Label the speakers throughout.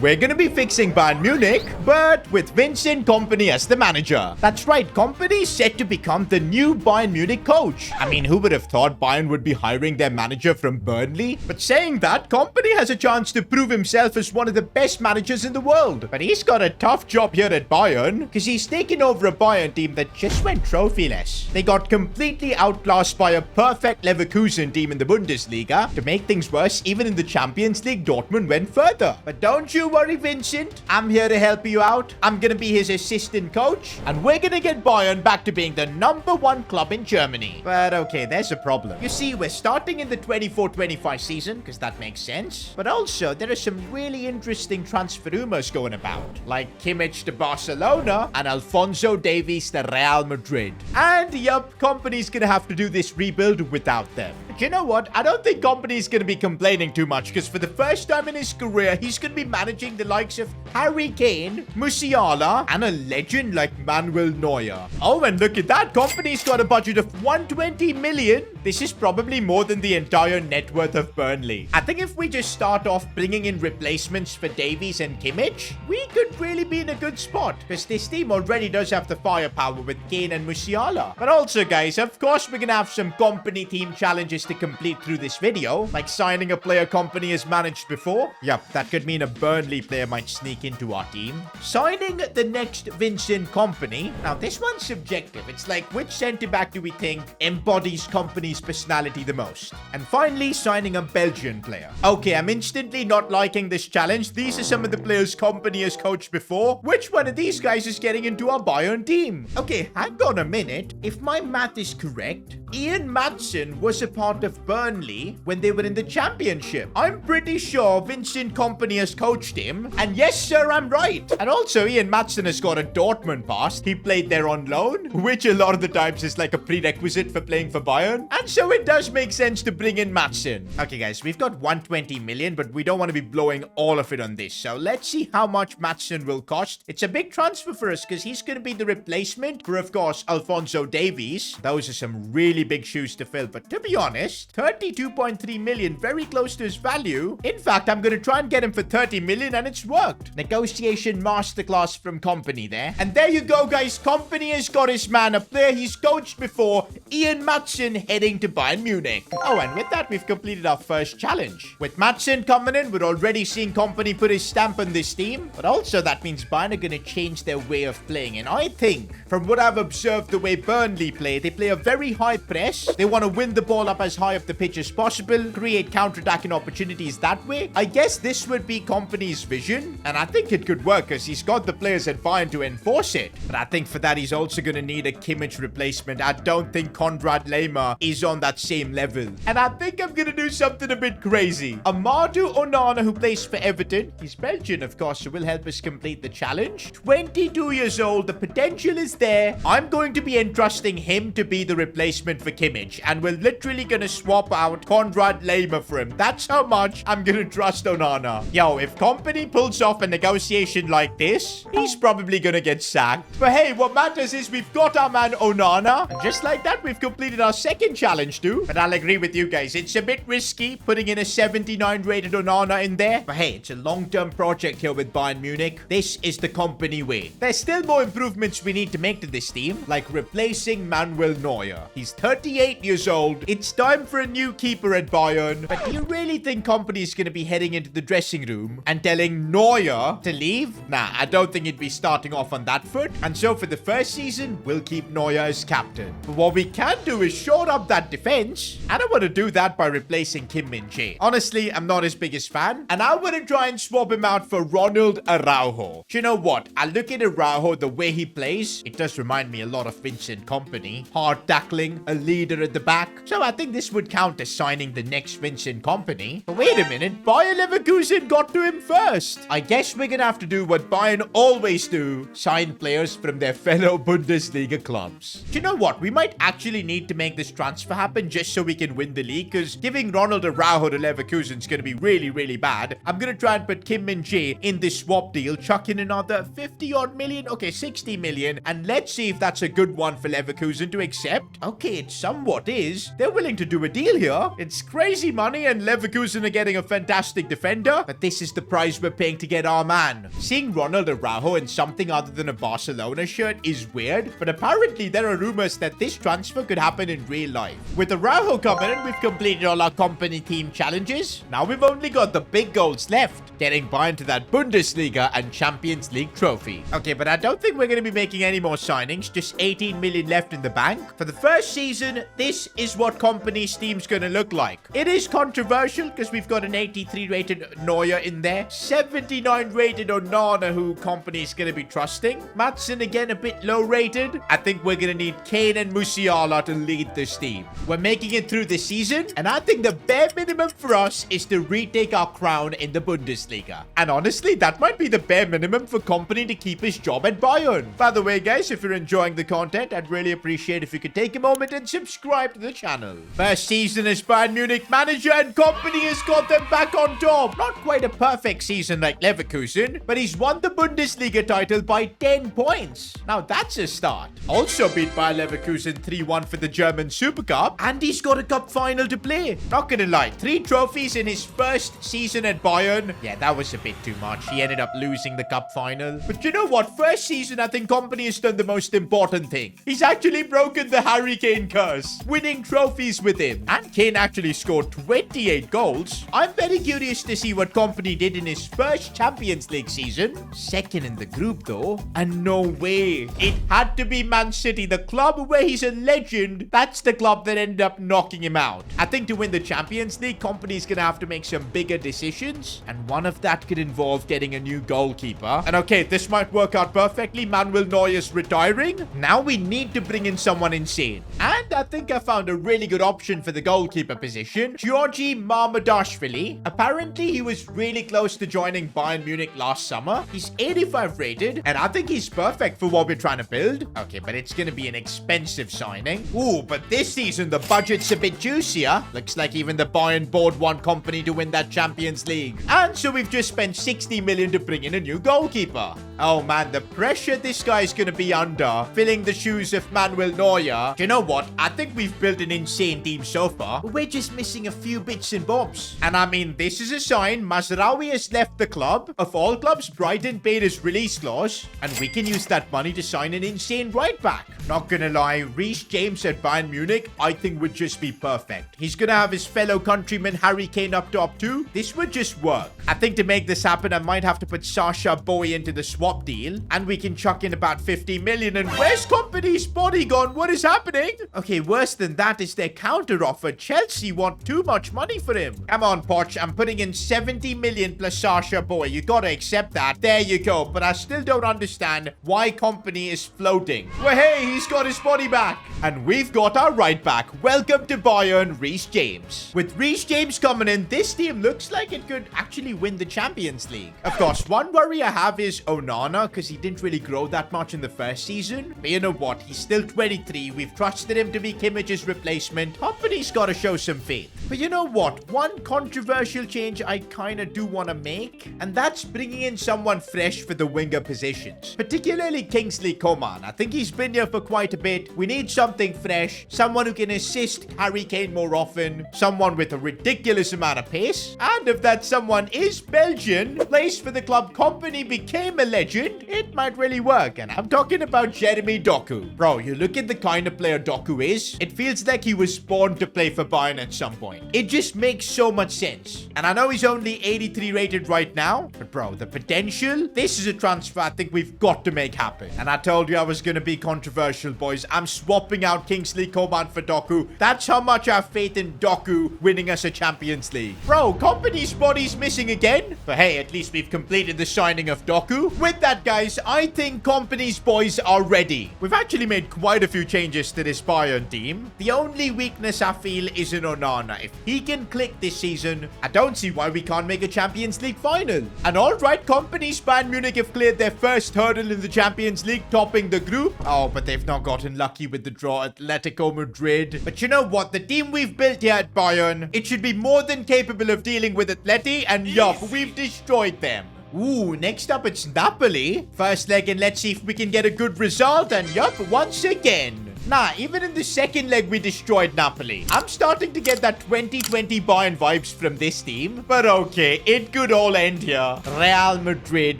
Speaker 1: we're gonna be fixing Bayern Munich, but with Vincent Kompany as the manager. That's right, Kompany's set to become the new Bayern Munich coach. I mean, who would have thought Bayern would be hiring their manager from Burnley? But saying that, Kompany has a chance to prove himself as one of the best managers in the world. But he's got a tough job here at Bayern, because he's taken over a Bayern team that just went trophyless. They got completely outclassed by a perfect Leverkusen team in the Bundesliga. To make things worse, even in the Champions League, Dortmund went further. But don't you worry, Vincent. I'm here to help you out. I'm gonna be his assistant coach, and we're gonna get Bayern back to being the #1 club in Germany. But okay, there's a problem. You see, we're starting in the 24-25 season, because that makes sense. But also, there are some really interesting transfer rumors going about, like Kimmich to Barcelona and Alphonso Davies to Real Madrid. And yup, Kompany's gonna have to do this rebuild without them. But you know what? I don't think Kompany's gonna be complaining too much, because for the first time in his career, he's gonna be managing the likes of Harry Kane, Musiala, and a legend like Manuel Neuer. Oh, and look at that. Kompany's got a budget of 120 million. This is probably more than the entire net worth of Burnley. I think if we just start off bringing in replacements for Davies and Kimmich, we could really be in a good spot, because this team already does have the firepower with Kane and Musiala. But also, guys, of course, we're gonna have some Kompany team challenges to complete through this video, like signing a player Kompany has managed before. Yep, that could mean a Burnley player might sneak into our team. Signing the next Vincent Kompany. Now, this one's subjective. It's like, which centre-back do we think embodies Kompany's personality the most? And finally, signing a Belgian player. Okay, I'm instantly not liking this challenge. These are some of the players Kompany has coached before. Which one of these guys is getting into our Bayern team? Okay, hang on a minute. If my math is correct, Ian Maatsen was a part of Burnley when they were in the championship. I'm pretty sure Vincent Kompany has coached him. And yes, sir, I'm right. And also, Ian Maatsen has got a Dortmund past. He played there on loan, which a lot of the times is like a prerequisite for playing for Bayern. And so it does make sense to bring in Maatsen. Okay, guys, we've got 120 million, but we don't want to be blowing all of it on this. So let's see how much Maatsen will cost. It's a big transfer for us, because he's going to be the replacement for, of course, Alphonso Davies. Those are some really big shoes to fill. But to be honest, 32.3 million, very close to his value. In fact, I'm going to try and get him for 30 million, and it's worked. Negotiation masterclass from Kompany there. And there you go, guys. Kompany has got his man, a player he's coached before, Ian Maatsen, heading to Bayern Munich. Oh, and with that, we've completed our first challenge. With Maatsen coming in, we're already seeing Kompany put his stamp on this team. But also, that means Bayern are going to change their way of playing. And I think, from what I've observed the way Burnley play, they play a very high press. They want to win the ball up as high up the pitch as possible, create counter-attacking opportunities that way. I guess this would be Kompany's vision, and I think it could work, because he's got the players at Bayern to enforce it. But I think for that, he's also going to need a Kimmich replacement. I don't think Konrad Laimer is on that same level. And I think I'm going to do something a bit crazy. Amadou Onana, who plays for Everton. He's Belgian, of course, so will help us complete the challenge. 22 years old. The potential is there. I'm going to be entrusting him to be the replacement for Kimmich, and we're literally going to swap out Konrad Laimer for him. That's how much I'm going to trust Onana. Yo, if Kompany pulls off a negotiation like this, he's probably going to get sacked. But hey, what matters is we've got our man Onana. And just like that, we've completed our second challenge too. But I'll agree with you guys. It's a bit risky putting in a 79 rated Onana in there. But hey, it's a long-term project here with Bayern Munich. This is the Kompany way. There's still more improvements we need to make to this team, like replacing Manuel Neuer. He's 38 years old. It's time for a new keeper at Bayern. But do you really think Kompany is going to be heading into the dressing room and telling Neuer to leave? Nah, I don't think he'd be starting off on that foot. And so for the first season, we'll keep Neuer as captain. But what we can do is shore up that defense. I don't want to do that by replacing Kim Min-jae. Honestly, I'm not his biggest fan. And I want to try and swap him out for Ronald Araujo. Do you know what? I look at Araujo, the way he plays, it does remind me a lot of Vincent Kompany. Hard tackling, a leader at the back. So I think this would count as signing the next Vincent Kompany. But wait a minute, Bayer Leverkusen got to him first. I guess we're gonna have to do what Bayern always do, sign players from their fellow Bundesliga clubs. Do you know what? We might actually need to make this transfer happen just so we can win the league, because giving Ronald Araujo to Leverkusen is gonna be really, really bad. I'm gonna try and put Kim Min-jae in this swap deal, chuck in another 50 odd million, okay, 60 million, and let's see if that's a good one for Leverkusen to accept. Okay, it somewhat is, they're willing to do a deal here. It's crazy money, and Leverkusen are getting a fantastic defender, but this is the price we're paying to get our man. Seeing Ronald Araujo in something other than a Barcelona shirt is weird, but apparently there are rumors that this transfer could happen in real life. With Araujo coming in, we've completed all our company team challenges. Now we've only got the big goals left, getting Bayern to that Bundesliga and Champions League trophy. Okay, but I don't think we're going to be making any more signings, just 18 million left in the bank. For the first season, this is what Kompany's team's going to look like. It is controversial because we've got an 83 rated Neuer in there, 79 rated Onana, who Kompany's going to be trusting. Madsen again a bit low rated. I think we're going to need Kane and Musiala to lead this team. We're making it through the season, and I think the bare minimum for us is to retake our crown in the Bundesliga. And honestly, that might be the bare minimum for Kompany to keep his job at Bayern. By the way, guys, if you're enjoying the content, I'd really appreciate if you could take a moment and subscribe to the channel. First season as Bayern Munich manager, and Kompany has got them back on top. Not quite a perfect season like Leverkusen, but he's won the Bundesliga title by 10 points. Now that's a start. Also beat by Leverkusen 3-1 for the German Super Cup, and he's got a cup final to play. Not gonna lie, 3 trophies in his first season at Bayern. Yeah, that was a bit too much. He ended up losing the cup final. But you know what? First season, I think Kompany has done the most important thing. He's actually broken the Harry Kane curse, winning trophies with him. And Kane actually scored 28 goals. I'm very curious to see what Kompany did in his first Champions League season. Second in the group though. And no way. It had to be Man City, the club where he's a legend. That's the club that ended up knocking him out. I think to win the Champions League, Kompany's gonna have to make some bigger decisions. And one of that could involve getting a new goalkeeper. And okay, this might work out perfectly. Manuel Neuer's retiring. Now we need to bring in someone insane. And I think I found a really good option for the goalkeeper position. Georgi Marmadashvili. Apparently, he was really close to joining Bayern Munich last summer. He's 85 rated, and I think he's perfect for what we're trying to build. Okay, but it's gonna be an expensive signing. Ooh, but this season, the budget's a bit juicier. Looks like even the Bayern board want Kompany to win that Champions League. And so we've just spent 60 million to bring in a new goalkeeper. Oh man, the pressure this guy's gonna be under, filling the shoes of Manuel Neuer. Do you know what? I think we've built an insane team so far, but we're just missing a few bits and bobs. And I mean, this is a sign Mazraoui has left the club. Of all clubs, Brighton paid his release clause, and we can use that money to sign an insane right back. Not gonna lie, Reece James at Bayern Munich, I think would just be perfect. He's gonna have his fellow countryman Harry Kane up top too. This would just work. I think to make this happen, I might have to put Sasha Boy into the swap deal, and we can chuck in about 50 million. And where's Kompany's body gone? What is happening? Okay, worse than that is their counter offer. Chelsea want too much money for him. Come on, Poch, I'm putting in 70 million plus Sasha Boy. You gotta accept that. There you go. But I still don't understand why Kompany is floating. Well, hey, he's got his body back. And we've got our right back. Welcome to Bayern, Reece James. With Reece James coming in, this team looks like it could actually win the Champions League. Of course, one worry I have is Onana, because he didn't really grow that much in the first season. But you know what? He's still 23. We've trusted him to be Kimmich's replacement. Kompany's got to show some faith. But you know what? One controversial change I kind of do want to make, and that's bringing in someone fresh for the winger positions, particularly Kingsley Coman. I think he's been here for quite a bit. We need something fresh, someone who can assist Harry Kane more often, someone with a ridiculous amount of pace, and if that someone is Belgian, plays for the club Kompany became a legend, it might really work. And I'm talking about Jeremy Doku. Bro, you look at the kind of player Doku is, it feels like he was born to play for Bayern at some point. It just makes so much sense. And I know he's only 83 rated right now, but bro, the potential, this is a transfer I think we've got to make happen. And I told you I was going to be controversial, boys. I'm swapping out Kingsley Coman for Doku. That's how much I have faith in Doku winning us a Champions League. Bro, Kompany's body's missing again. But hey, at least we've completed the signing of Doku. With that, guys, I think Kompany's boys are ready. We've actually made quite a few changes to this Bayern team. The only weakness I feel is in Onana. If he can click this season, I don't see why we can't make a Champions League final. And alright, Kompany's Bayern Munich have cleared their first hurdle in the Champions League, topping the group. Oh, but they've not gotten lucky with the draw, Atletico Madrid. But you know what? The team we've built here at Bayern, it should be more than capable of dealing with Atleti, and yup, we've destroyed them. Ooh, next up it's Napoli. First leg, and let's see if we can get a good result. And yup, once again, Nah, even in the second leg, we destroyed Napoli. I'm starting to get that 2020 Bayern vibes from this team. But okay, it could all end here. Real Madrid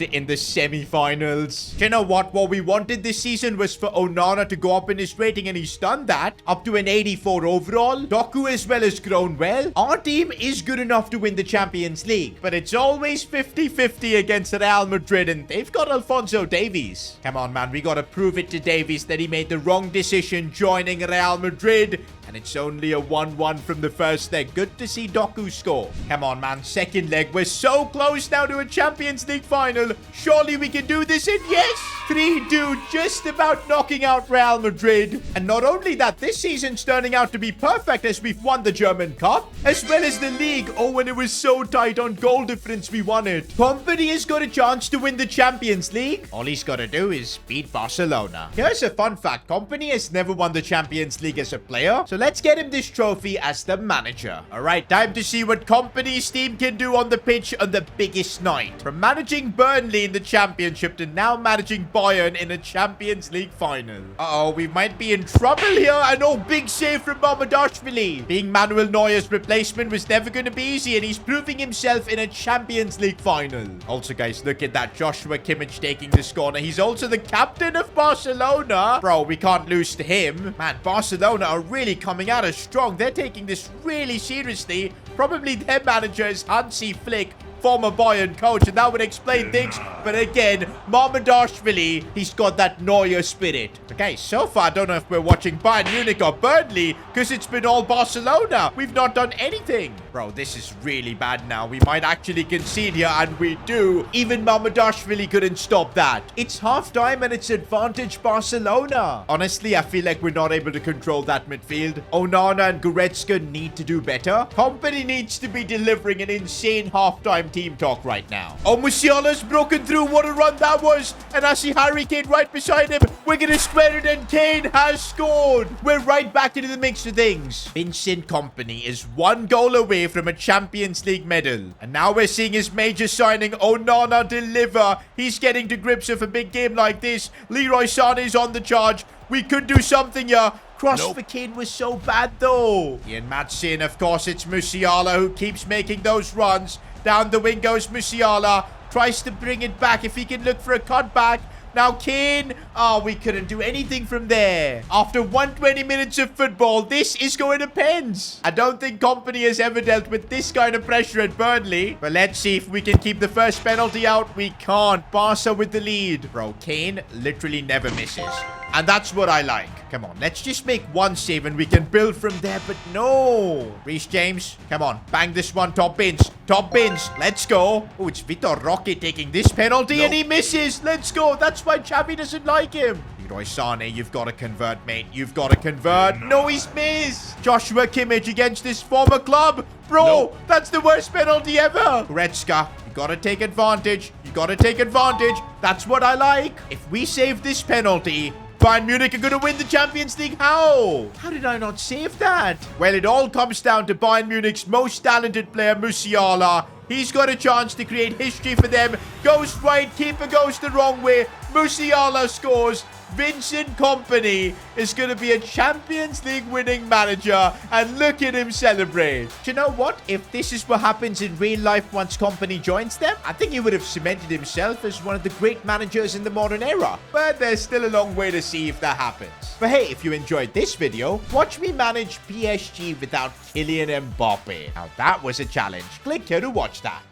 Speaker 1: in the semi-finals. You know what? What we wanted this season was for Onana to go up in his rating, and he's done that. Up to an 84 overall. Doku as well has grown well. Our team is good enough to win the Champions League. But it's always 50-50 against Real Madrid, and they've got Alphonso Davies. Come on, man. We gotta prove it to Davies that he made the wrong decision joining Real Madrid. And it's only a 1-1 from the first leg. Good to see Doku score. Come on, man. Second leg. We're so close now to a Champions League final. Surely we can do this. And yes, 3-2. Just about knocking out Real Madrid. And not only that, this season's turning out to be perfect as we've won the German Cup, as well as the league. Oh, when it was so tight on goal difference, we won it. Kompany has got a chance to win the Champions League. All he's got to do is beat Barcelona. Here's a fun fact. Kompany has never won the Champions League as a player. So let's get him this trophy as the manager. All right, time to see what Kompany's team can do on the pitch on the biggest night. From managing Burnley in the championship to now managing Bayern in a Champions League final. Uh-oh, we might be in trouble here. And oh, big save from Mamardashvili. Being Manuel Neuer's replacement was never going to be easy, and he's proving himself in a Champions League final. Also, guys, look at that. Joshua Kimmich taking this corner. He's also the captain of Barcelona. Bro, we can't lose to him. Man, Barcelona are really coming out as strong. They're taking this really seriously. Probably their manager is Hansi Flick, former Bayern coach, and that would explain things. But again, Mamardashvili, he's got that Neuer spirit. Okay, so far, I don't know if we're watching Bayern Munich or Burnley, because it's been all Barcelona. We've not done anything. Bro, this is really bad now. We might actually concede here, and we do. Even Mamardashvili couldn't stop that. It's halftime, and it's advantage Barcelona. Honestly, I feel like we're not able to control that midfield. Onana and Goretzka need to do better. Kompany needs to be delivering an insane halftime team talk right now. Oh, Musiala's broken through. What a run that was. And I see Harry Kane right beside him. We're going to square it, and Kane has scored. We're right back into the mix of things. Vincent Kompany is one goal away from a Champions League medal. And now we're seeing his major signing, Onana, deliver. He's getting to grips with a big game like this. Leroy Sané's on the charge. We could do something here. Cross for Kane was so bad, though. Ian Matson, of course, it's Musiala who keeps making those runs. Down the wing goes Musiala. Tries to bring it back if he can look for a cutback. Now Kane. Oh, we couldn't do anything from there. After 120 minutes of football, this is going to pens. I don't think Kompany has ever dealt with this kind of pressure at Burnley. But let's see if we can keep the first penalty out. We can't. Barca with the lead. Bro, Kane literally never misses. And that's what I like. Come on, let's just make one save and we can build from there. But no. Reece James, come on. Bang this one. Top bins. Top bins. Let's go. Oh, it's Vitor Roque taking this penalty and he misses. Let's go. That's why Xavi doesn't like him. Leroy Sané, you've got to convert, mate. You've got to convert. No, he's missed. Joshua Kimmich against his former club. Bro, that's the worst penalty ever. Goretzka, you got to take advantage. You got to take advantage. That's what I like. If we save this penalty, Bayern Munich are going to win the Champions League. How? How did I not save that? Well, it all comes down to Bayern Munich's most talented player, Musiala. He's got a chance to create history for them. Goes right, keeper goes the wrong way. Musiala scores. Vincent Kompany is going to be a Champions League winning manager, and look at him celebrate. Do you know what? If this is what happens in real life once Kompany joins them, I think he would have cemented himself as one of the great managers in the modern era. But there's still a long way to see if that happens. But hey, if you enjoyed this video, watch me manage PSG without Kylian Mbappe. Now that was a challenge. Click here to watch that.